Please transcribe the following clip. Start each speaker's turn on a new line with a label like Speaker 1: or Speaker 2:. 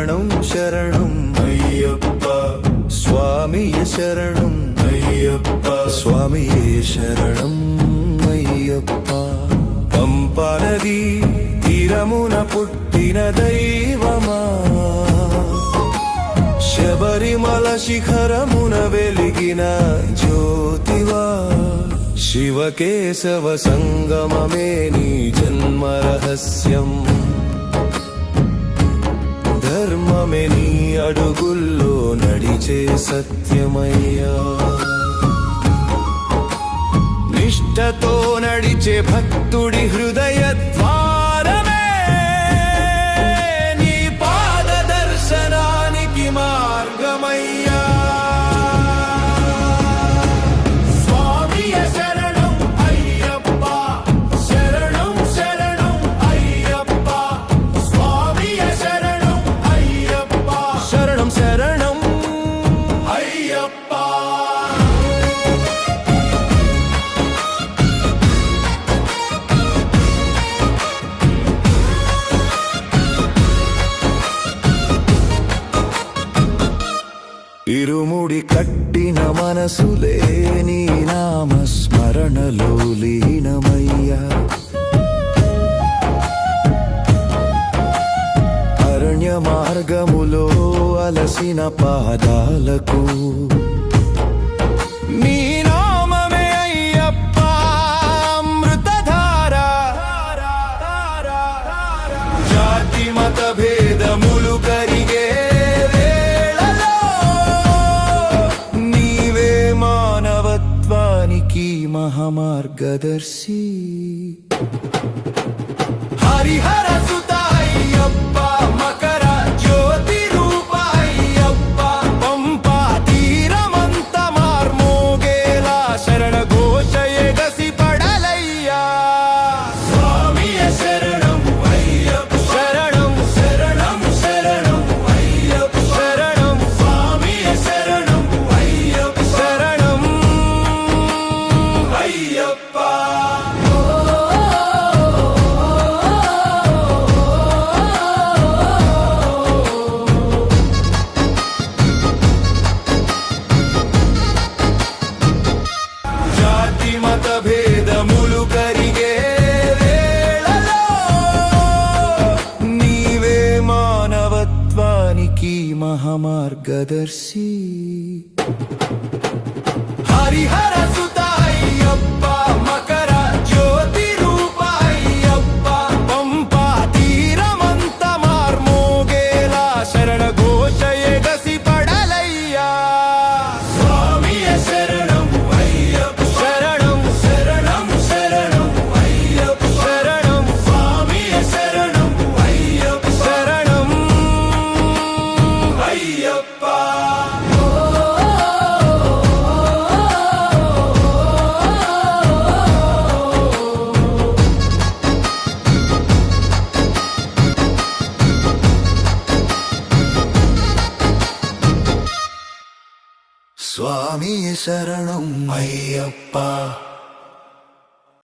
Speaker 1: శరణం శరణం అయ్యప్ప స్వామియే శరణం అయ్యప్ప స్వామియే శరణం అయ్యప్ప పంపా నది తీరమున పుట్టిన దైవమా శబరిమల శిఖరమున వెలిగిన జ్యోతివా శివకేశవ సంగమమే నీ జన్మ రహస్యం ధర్మమే నీ అడుగుల్లో నడిచే సత్యమయ్యా నిష్ఠతో నడిచే భక్తుడి హృదయ ద్వారమే నీ పాద దర్శనానికి మార్గమయ్యా ఇరుముడి కట్టిన మనసులే నీ నామస్మరణలో లీనమయ్యా అరణ్య మార్గములో అలసిన పాదాలకు నీ నామమే అయ్యప్ప అమృతధార జాతి మత భేదములు కరిగే మహామార్గదర్శి హరిహర సుత అయ్యప్ప మకర జ్యోతి రూప అయ్యప్ప పంపా తీరమంత మార్మోగేలా శరణ ఘోష ఎగసి పడలయ్యా స్వామియే శరణం అయ్యప్ప శరణం శరణం శరణం అయ్యప్ప శరణం స్వామియే శరణం అయ్యప్ప శరణం అయ్యప్ప జాతి మత భేదములు కరిగే వేళలో నీవే మానవత్వానికి మహామార్గదర్శి హరిహర సుత అయ్యప్ప మకర జ్యోతి రూప అయ్యప్ప పంపా తీరమంత మార్మోగేలా శరణ ఘోష ఎగసి పడలయ్యా స్వామియే శరణం అయ్యప్ప శరణం శరణం శరణం అయ్యప్ప శరణం స్వామియే శరణం అయ్యప్ప శరణం అయ్యప్ప స్వామియే శరణం అయ్యప్ప